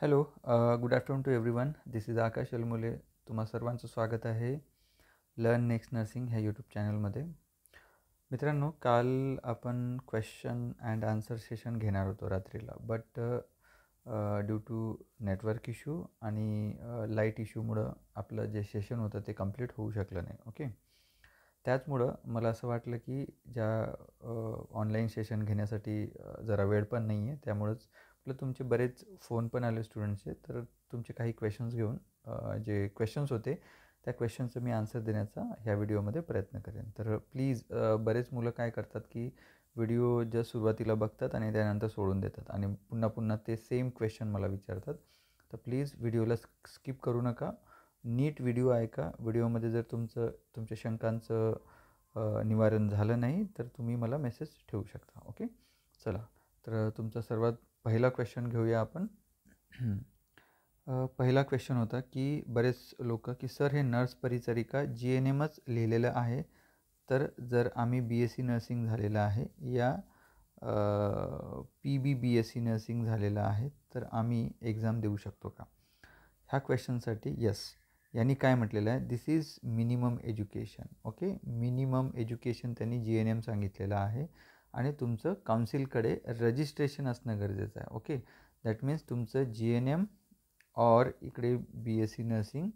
Hello, good afternoon to everyone. This is Akash Almule. तुम्हा सर्वांचं स्वागत आहे लर्न नेक्स्ट नर्सिंग ह्या यूट्यूब चॅनलमध्ये. मित्रांनो, काल आपण क्वेश्चन अँड आन्सर सेशन घेणार होतो रात्रीला, but due to network issue आणि लाईट इश्यूमुळं आपलं जे सेशन होतं ते कंप्लीट होऊ शकलं नाही. ओके, त्याचमुळं मला असं वाटलं की ऑनलाईन सेशन घेण्यासाठी जरा वेळ पण नाही आहे, त्यामुळंच तुमचे बरेच फोन पण आले स्टुडंट्सचे, तर तुमचे काही क्वेश्चन्स घेऊन जे क्वेश्चन्स होते त्या क्वेश्चन्सचं मी आन्सर देण्याचा ह्या व्हिडिओमध्ये प्रयत्न करेन. तर प्लीज, बरेच मुलं काय करतात की व्हिडिओ जस्ट सुरुवातीला बघतात आणि त्यानंतर सोडून देतात आणि पुन्हा पुन्हा ते सेम क्वेश्चन मला विचारतात. तर प्लीज व्हिडिओला स्किप करू नका, नीट व्हिडिओ ऐका. व्हिडिओमध्ये जर तुमच्या शंकांचं निवारण झालं नाही तर तुम्ही मला मेसेज ठेवू शकता. ओके, चला. तर तुमचा सर्वात पहिला क्वेश्चन घेऊया आपण. पहिला क्वेश्चन होता की बरेच लोक की सर हे नर्स परिचारिका GNMच लिहिलेलं आहे, तर जर आम्ही BSc नर्सिंग झालेलं आहे या PBBSc नर्सिंग झालेलं आहे तर आम्ही एक्झाम देऊ शकतो का? ह्या क्वेश्चनसाठी यस, यांनी काय म्हटलेलं आहे, this is minimum education. Okay, minimum education त्यांनी GNM सांगितलेलं आहे आणि तुमचं काउन्सिलकडे रजिस्ट्रेशन असणं गरजेचं आहे. ओके, दॅट मीन्स तुमचं GNM और इकडे BSc नर्सिंग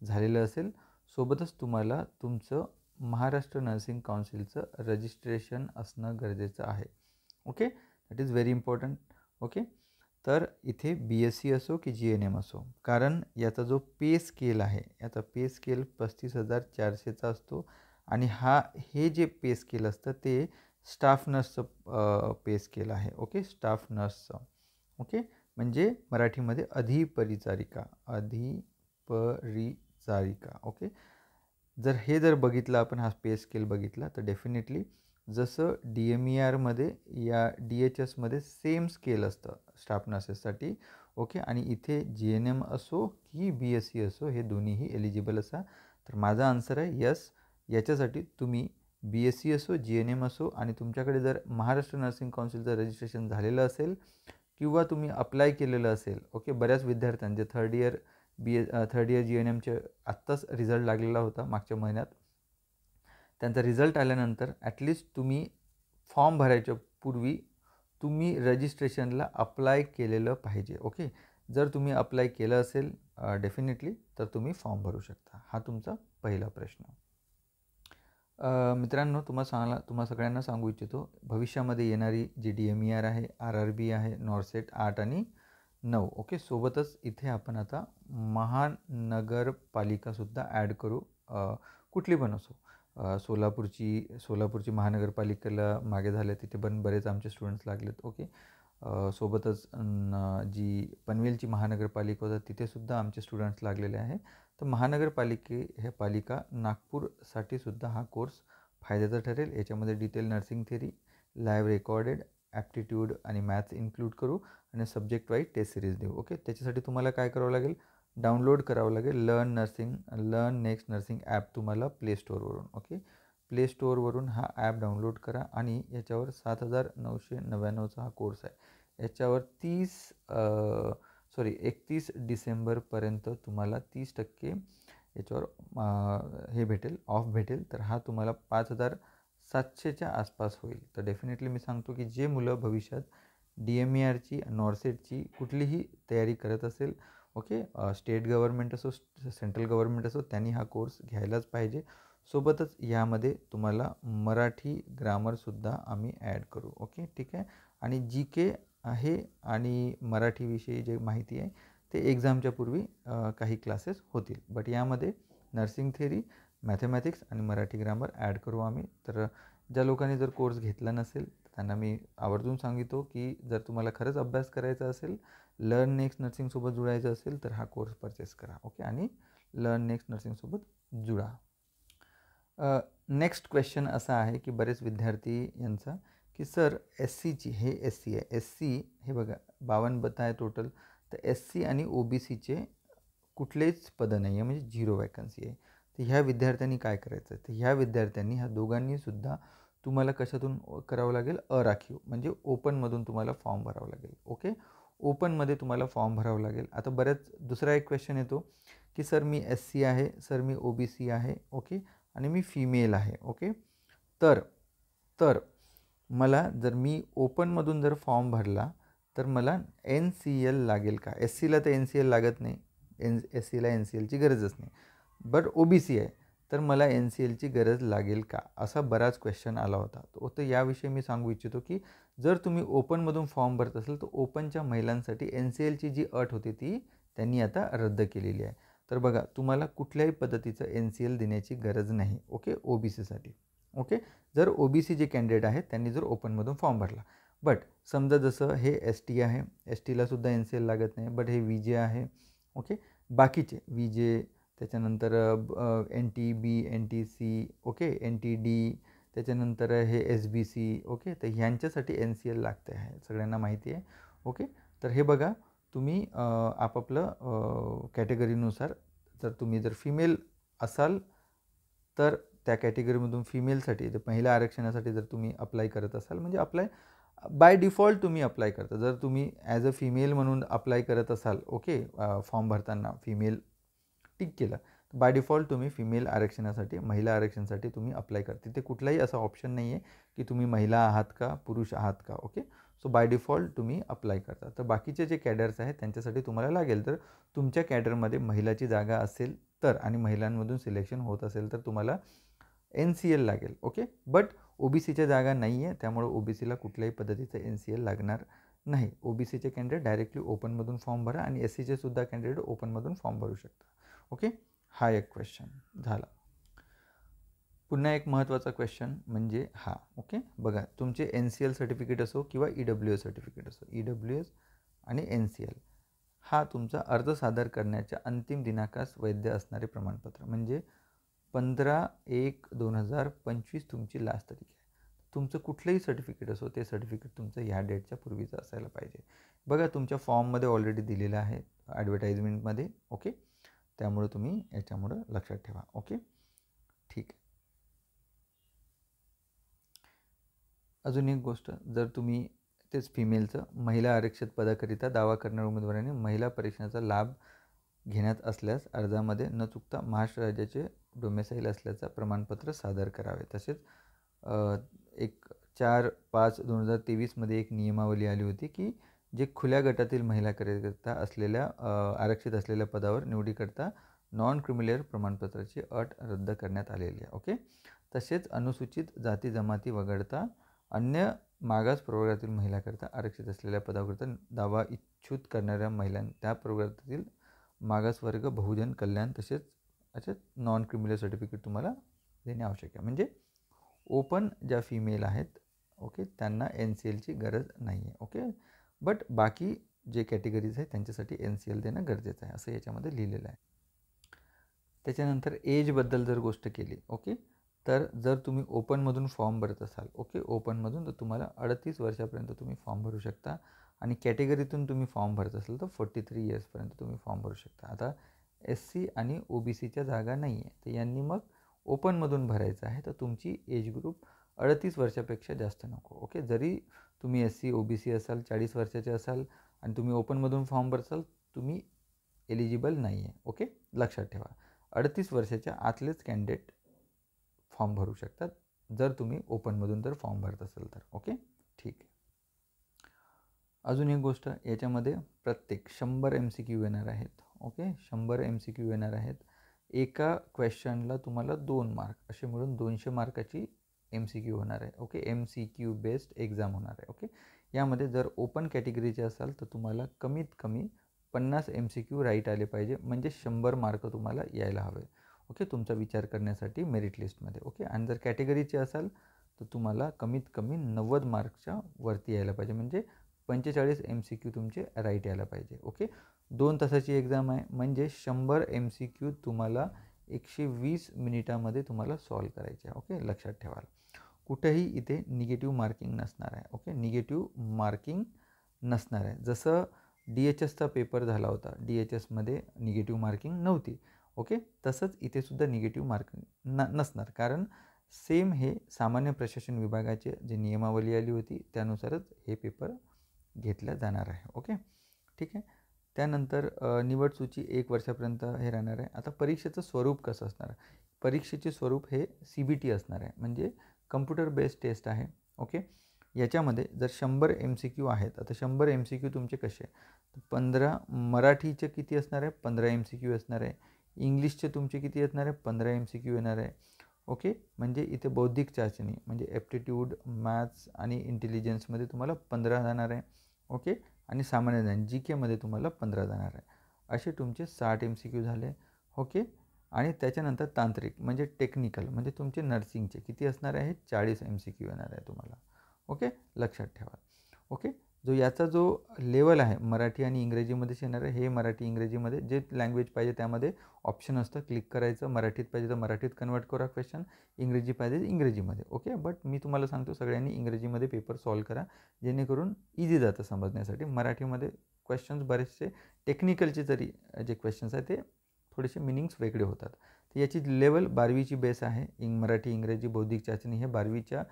झालेलं असेल, सोबतच तुम्हाला तुमचं महाराष्ट्र नर्सिंग काउन्सिलचं रजिस्ट्रेशन असणं गरजेचं आहे. Okay, that is very important. Okay, तर इथे BSc असो की GNM असो, कारण याचा जो पे स्केल आहे, याचा पे स्केल 35,400चा असतो आणि हे जे पे स्केल असतं ते स्टाफ नर्सचं पे स्केल आहे. ओके, स्टाफ नर्सचं. ओके, म्हणजे मराठीमध्ये अधिपरिचारिका. ओके, जर बघितलं आपण, हा पे स्केल बघितला तर डेफिनेटली जसं DMERमध्ये या DHSमध्ये सेम स्केल असतं स्टाफ नर्सेससाठी. ओके, आणि इथे GNM असो की BSc असो, हे दोन्हीही एलिजिबल असा. तर माझा आन्सर आहे यस. याच्यासाठी तुम्ही BSc असो, GNM असो आणि तुमच्याकडे जर महाराष्ट्र नर्सिंग काउन्सिलचं रजिस्ट्रेशन झालेलं असेल किंवा तुम्ही अप्लाय केलेलं असेल. ओके, बऱ्याच विद्यार्थ्यांचे थर्ड इयर GNMचे आत्ताच रिझल्ट लागलेला होता मागच्या महिन्यात. त्यांचा रिझल्ट आल्यानंतर ॲटलिस्ट तुम्ही फॉर्म भरायच्या पूर्वी तुम्ही रजिस्ट्रेशनला अप्लाय केलेलं पाहिजे. ओके, जर तुम्ही अप्लाय केलं असेल डेफिनेटली तर तुम्ही फॉर्म भरू शकता. हा तुमचा पहिला प्रश्न. मित्रांनो, तुम्हा सगळ्यांना सांगू इच्छितो, भविष्यामध्ये येणारी जी DMER आहे, RRB आहे, नॉर्सेट 8 आणि 9. ओके, सोबतच इथे आपण आता महानगरपालिकासुद्धा ॲड करू, कुठली पण असो. सोलापूरची महानगरपालिकेला मागे झाले, तिथे पण बरेच आमचे स्टुडंट्स लागलेत. ओके, सोबतच जी पनवेलची महानगरपालिका होतं तिथेसुद्धा आमचे स्टुडंट्स लागलेले आहे. तर पालिका नागपूरसाठी सुद्धा हा कोर्स फायद्याचा ठरेल. याच्यामध्ये detail nursing theory, live recorded, aptitude आणि मॅथ्स इन्क्लूड करू आणि सब्जेक्ट वाईज टेस्ट सिरीज देऊ. ओके, त्याच्यासाठी तुम्हाला काय करावं लागेल, डाउनलोड करावं लागेल लर्न नेक्स्ट नर्सिंग ॲप तुम्हाला प्ले स्टोअरवरून. ओके, प्ले स्टोअरवरून हा ॲप डाउनलोड करा आणि याच्यावर 7,999चा हा कोर्स आहे. याच्यावर 31 डिसेंबरपर्यंत तुम्हाला 30% याच्यावर हे भेटेल, ऑफ भेटेल. तर हा तुम्हाला 5,700च्या आसपास होईल. तर डेफिनेटली मी सांगतो की जे मुलं भविष्यात DMERची, नॉर्सेटची कुठलीही तयारी करत असेल, ओके, स्टेट गव्हर्नमेंट असो, सेंट्रल गव्हर्नमेंट असो, त्यांनी हा कोर्स घ्यायलाच पाहिजे. सोबतच यामध्ये तुम्हाला मराठी ग्रामरसुद्धा आम्ही ॲड करू. ओके, ठीक आहे. आणि GK आहे आणि मराठीविषयी जे माहिती आहे ते एक्झामच्या पूर्वी काही क्लासेस होतील, बट यामध्ये नर्सिंग थेरी, मॅथमॅटिक्स आणि मराठी ग्रामर ॲड करू आम्ही. तर ज्या लोकांनी जर कोर्स घेतला नसेल त्यांना मी आवर्जून सांगितो की जर तुम्हाला खरंच अभ्यास करायचा असेल, लर्न नेक्स्ट नर्सिंगसोबत जुळायचं असेल तर हा कोर्स परचेस करा. ओके, आणि लर्न नेक्स्ट नर्सिंगसोबत जुळा. नेक्स्ट क्वेश्चन असा आहे की बरेच विद्यार्थी यांचा की सर SCची, हे SC आहे, SC हे बघा 52 बत्ता आहे टोटल. तर SC आणि OBCचे कुठलेच पदं नाही आहे, म्हणजे 0 वॅकन्सी आहे. तर ह्या विद्यार्थ्यांनी काय करायचं, तर ह्या विद्यार्थ्यांनी ह्या दोघांनीसुद्धा तुम्हाला कशातून करावं लागेल, अराखीव म्हणजे ओपनमधून तुम्हाला फॉर्म भरावं लागेल. ओके, ओपनमध्ये तुम्हाला फॉर्म भरावं लागेल. आता बऱ्याच दुसरा एक क्वेश्चन येतो की सर मी SC आहे, सर मी OBC आहे, ओके, आणि मी फिमेल आहे, ओके. तर मला जर मी ओपनमधून जर फॉर्म भरला तर मला NCL लागेल का? SCला तर NCL लागत नाही, SCला NCLची गरजच नाही. बट OBC आहे तर मला NCLची गरज लागेल का? असा बराच क्वेश्चन आला होता. तर याविषयी मी सांगू इच्छितो की जर तुम्ही ओपनमधून फॉर्म भरत असाल तर ओपनच्या महिलांसाठी NCLची जी अट होती ती त्यांनी आता रद्द केलेली आहे. तर बघा, तुम्हाला कुठल्याही पद्धतीचं NCL देण्याची गरज नाही, ओके, OBCसाठी, ओके. जर OBC जे कॅन्डिडेट आहेत त्यांनी जर ओपनमधून फॉर्म भरला. बट समजा जसं हे ST आहे, STला सुद्धा NCL लागत नाही. बट हे VJ आहे, ओके. बाकीचे VJ, त्याच्यानंतर NTB, NTC, ओके, NTD, त्याच्यानंतर हे SBC, ओके. तर ह्यांच्यासाठी NCL लागते आहे, सगळ्यांना माहिती आहे, ओके. तर हे बघा, तुम्ही आपापलं कॅटेगरीनुसार जर तुम्ही जर फिमेल असाल तर त्या कॅटेगरीमधून फिमेलसाठी जर महिला आरक्षणासाठी जर तुम्ही अप्लाय करत असाल, म्हणजे अप्लाय बाय डिफॉल्ट तुम्ही अप्लाय करता. जर तुम्ही ॲज अ फिमेल म्हणून अप्लाय करत असाल, ओके, फॉर्म भरताना फिमेल टिक केलं, बाय डिफॉल्ट तुम्ही फिमेल आरक्षणासाठी, महिला आरक्षणासाठी तुम्ही अप्लाय करता. तिथे कुठलाही असा ऑप्शन नाही आहे की तुम्ही महिला आहात का पुरुष आहात का, ओके. सो बाय डिफॉल्ट तुम्ही अप्लाय करता. तर बाकीचे जे कॅडर्स आहेत त्यांच्यासाठी तुम्हाला लागेल. तर तुमच्या कॅडरमध्ये महिलाची जागा असेल तर आणि महिलांमधून सिलेक्शन होत असेल तर तुम्हाला NCL लागेल, ओके. बट OBCच्या जागा नाही आहे, त्यामुळे OBCला कुठल्याही पद्धतीचं NCL लागणार नाही. OBCचे कॅन्डिडेट डायरेक्टली ओपनमधून फॉर्म भरा आणि SCचे सुद्धा कॅन्डिडेट ओपनमधून फॉर्म भरू शकता, ओके. हा एक क्वेश्चन झाला. पुन्हा एक महत्त्वाचा क्वेश्चन म्हणजे हा, ओके. बघा, तुमचे NCL सर्टिफिकेट असो किंवा EWS सर्टिफिकेट असो, EWS आणि NCL हा तुमचा अर्ज सादर करण्याच्या अंतिम दिनांकास वैध असणारे प्रमाणपत्र, म्हणजे 15/1/2025 तुमची लास्ट तारीख आहे. तुमचं कुठलंही सर्टिफिकेट असो ते सर्टिफिकेट तुमचं ह्या डेटच्या पूर्वीचं असायला पाहिजे. बघा, तुमच्या फॉर्ममध्ये ऑलरेडी दिलेलं आहे ॲडव्हर्टाइजमेंटमध्ये, ओके. त्यामुळे तुम्ही याच्यामुळं लक्षात ठेवा, ओके. ठीक आहे. अजून एक गोष्ट, जर तुम्ही तेच फिमेलचं महिला आरक्षित पदाकरिता दावा करणाऱ्या उमेदवारांनी महिला परीक्षणाचा लाभ घेण्यात असल्यास अर्जामध्ये न चुकता महाराष्ट्र राज्याचे डोमेसाईल असल्याचं प्रमाणपत्र सादर करावे. तसेच 4/5/2023 एक नियमावली आली होती की जे खुल्या गटातील महिलाकरिता असलेल्या आरक्षित असलेल्या पदावर निवडीकरता नॉन क्रिमिलेअर प्रमाणपत्राची अट रद्द करण्यात आलेली आहे, ओके. तसेच अनुसूचित जाती जमाती वगळता अन्य मागास प्रवर्गातील महिलाकरिता आरक्षित असलेल्या पदाकरिता दावा इच्छुक करणाऱ्या महिलांना त्या प्रवर्गातील मागासवर्ग बहुजन कल्याण तसेच नॉन क्रिमिनल सर्टिफिकेट तुम्हाला देणे आवश्यक आहे. म्हणजे ओपन ज्या फिमेल आहेत, ओके, त्यांना NCLची गरज नाही आहे, ओके. बट बाकी जे कॅटेगरीज आहेत त्यांच्यासाठी NCL देणं गरजेचं आहे, असं याच्यामध्ये लिहिलेलं आहे. त्याच्यानंतर एजबद्दल जर गोष्ट केली, ओके, तर जर तुम्ही ओपनमधून फॉर्म भरत असाल, ओके, ओपनमधून, तर तुम्हाला 38 वर्षापर्यंत तुम्ही फॉर्म भरू शकता. आणि कॅटेगरीतून तुम्ही फॉर्म भरत असाल तर 43 इयर्सपर्यंत तुम्ही फॉर्म भरू शकता. आता SC आणि OBCच्या जागा नाही आहे, तर यांनी मग ओपनमधून भरायचं आहे, तर तुमची एज ग्रुप 38 वर्षापेक्षा जास्त नको, ओके. जरी तुम्ही SC OBC असाल, 40 वर्षाचे असाल आणि तुम्ही ओपनमधून फॉर्म भरसाल, तुम्ही एलिजिबल नाही आहे, ओके. लक्षात ठेवा, 38 वर्षाच्या आतलेच कॅन्डिडेट फॉर्म भरू शकतात जर तुम्ही ओपनमधून जर फॉर्म भरत असाल तर, ओके. ठीक आहे. अजून एक गोष्ट, याच्यामध्ये प्रत्येक 100 MCQ येणार आहेत, ओके. 100 MCQ येणार आहेत. एका क्वेश्चनला तुम्हाला 2 मार्क असे मिळून 200 मार्काची MCQ होणार आहे, ओके. MCQ बेस्ड एक्झाम होणार आहे, ओके. यामध्ये जर ओपन कॅटेगरीचे असाल तर तुम्हाला कमीत कमी 50 MCQ राईट आले पाहिजे, म्हणजे 100 मार्क तुम्हाला यायला हवे, ओके, तुमचा विचार करण्यासाठी मेरिट लिस्टमध्ये, ओके. आणि जर कॅटेगरीचे असाल तर तुम्हाला कमीत कमी 90 मार्कच्या वरती यायला पाहिजे, म्हणजे 45 MCQ तुमचे राईट यायला पाहिजे, ओके. 2 तासाची एक्झाम आहे, म्हणजे 100 MCQ तुम्हाला 120 मिनिटामध्ये तुम्हाला सॉल्व करायचे आहे, ओके. लक्षात ठेवा, कुठेही इथे निगेटिव्ह मार्किंग नसणार आहे, ओके. निगेटिव्ह मार्किंग नसणार आहे. जसं DHSचा पेपर झाला होता, DHSमध्ये निगेटिव्ह मार्किंग नव्हती, ओके. तसंच इथे सुद्धा निगेटिव्ह मार्किंग नसणार, कारण सेम हे सामान्य प्रशासन विभागाचे जे नियमावली आली होती त्यानुसारच हे पेपर घेतल्या जाणार आहे, ओके. ठीक आहे. त्यानंतर निवड सूची 1 वर्षापर्यंत हे राहणार आहे. आता परीक्षेचं स्वरूप कसं असणार आहे? परीक्षेचे स्वरूप हे CBT असणार आहे, म्हणजे कम्प्युटर बेस्ड टेस्ट आहे. ओके. याच्यामध्ये जर 100 MCQ आहेत, आता 100 MCQ तुमचे कसे? 15 मराठीचे किती असणार आहे? 15 MCQ असणार आहे. इंग्लिशचे तुमचे किती असणार आहे? 15 MCQ येणार आहे. ओके. म्हणजे इथे बौद्धिक चाचणी म्हणजे ॲप्टिट्यूड, मॅथ्स आणि इंटेलिजन्समध्ये तुम्हाला 15 जाणार आहे. ओके. आणि सामान्य ज्ञान GKमध्ये तुम्हाला 15 जाणार आहे. असे तुमचे 60 MCQ झाले. ओके. आणि त्याच्यानंतर तांत्रिक म्हणजे टेक्निकल म्हणजे तुमचे नर्सिंगचे किती असणार आहे? 40 MCQ येणार आहे तुम्हाला. ओके. लक्षात ठेवा. ओके. याचा जो लेवल आहे मराठी आणि इंग्रजीमध्येच येणार आहे. हे मराठी इंग्रजीमध्ये जे लँग्वेज पाहिजे त्यामध्ये ऑप्शन असतं, क्लिक करायचं. मराठीत पाहिजे तर मराठीत कन्वर्ट करा क्वेश्चन, इंग्रजी पाहिजे इंग्रजीमध्ये. ओके. बट मी तुम्हाला सांगतो सगळ्यांनी इंग्रजीमध्ये पेपर सॉल्व करा, जेणेकरून इझी जातं समजण्यासाठी. मराठीमध्ये क्वेश्चन्स बरेचसे टेक्निकलचे जरी जे क्वेश्चन्स आहेत ते थोडेसे मिनिंग्स वेगळे होतात. तर याची लेवल 12वीची बेस आहे. मराठी इंग्रजी बौद्धिक चाचणी हे 12वीच्या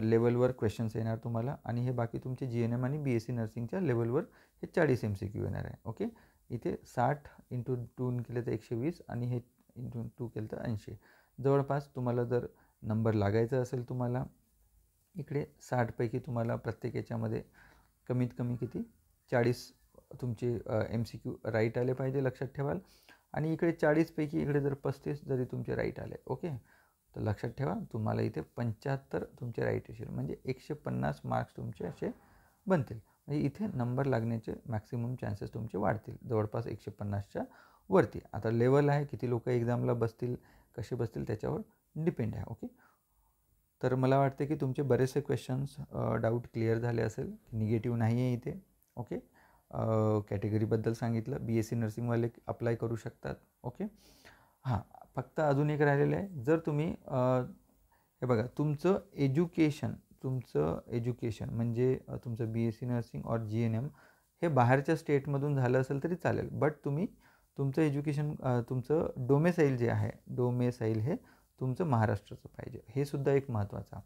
लेवलवर क्वेश्चन्स येणार तुम्हाला. आणि हे बाकी तुमचे GNM आणि BSc नर्सिंगच्या लेवलवर हे 40 MCQ येणार आहे. ओके. इथे 60 × 2 केले तर 120 आणि हे × 2 केलं तर 80. जवळपास तुम्हाला जर नंबर लागायचा असेल तुम्हाला इकडे 60पैकी तुम्हाला प्रत्येक याच्यामध्ये कमीत कमी किती 40 तुमचे MCQ राईट आले पाहिजे, लक्षात ठेवाल. आणि इकडे 40पैकी इकडे जर 35 जरी तुमचे राईट आले, ओके, तर लक्षात ठेवा तुम्हाला इथे 75 तुमचे राईट येतील, म्हणजे 150 मार्क्स तुमचे असे बनतील. म्हणजे इथे नंबर लागण्याचे मॅक्सिमम चान्सेस तुमचे वाढतील जवळपास 150च्या वरती. आता लेवल आहे, किती लोक एक्झामला बसतील, कसे बसतील त्याच्यावर डिपेंड आहे. ओके. तर मला वाटते की तुमचे बरेचसे क्वेश्चन्स डाऊट क्लिअर झाले असेल. निगेटिव्ह नाही आहे इथे. ओके. कॅटेगरीबद्दल सांगितलं, BSc नर्सिंगवाले अप्लाय करू शकतात. ओके. हां, फक्त अजून एक राहिलेलं आहे. जर तुम्ही हे बघा तुमचं एज्युकेशन म्हणजे तुमचं BSc नर्सिंग और GNM हे बाहेरच्या स्टेटमधून झालं असेल तरी चालेल. बट तुम्ही तुमचं एज्युकेशन तुमचं डोमेसाईल जे आहे, डोमेसाईल हे तुमचं महाराष्ट्राचं पाहिजे. हे सुद्धा एक महत्त्वाचं.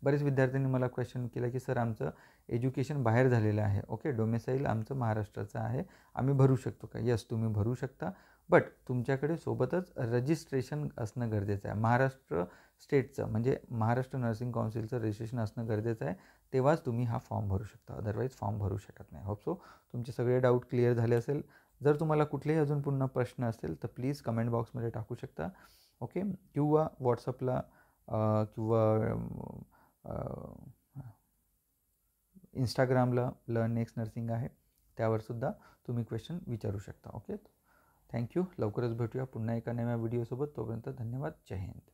बरेच विद्यार्थ्यांनी मला क्वेश्चन केला की सर आमचं एज्युकेशन बाहेर झालेलं आहे. ओके. डोमेसाईल आमचं महाराष्ट्राचं आहे, आम्ही भरू शकतो का? यस, तुम्ही भरू शकता. बट तुमच्याकडे सोबतच रजिस्ट्रेशन असणं गरजेचं आहे. महाराष्ट्र स्टेटचं म्हणजे महाराष्ट्र नर्सिंग काउन्सिलचं रजिस्ट्रेशन असणं गरजेचं आहे. तेव्हाच तुम्ही हा फॉर्म भरू शकता, अदरवाईज फॉर्म भरू शकत नाही. होप सो तुमचे सगळे डाऊट क्लिअर झाले असेल. जर तुम्हाला कुठलेही अजून पुन्हा प्रश्न असतील तर प्लीज कमेंट बॉक्समध्ये टाकू शकता. ओके. किंवा व्हॉट्सअपला किंवा इंस्टाग्रामला लर्न नेक्स्ट नर्सिंग आहे, त्यावरसुद्धा तुम्ही क्वेश्चन विचारू शकता. ओके. थँक्यू. लवकरच भेटूया पुन्हा एका नव्या व्हिडिओसोबत. तोपर्यंत धन्यवाद. जय हिंद.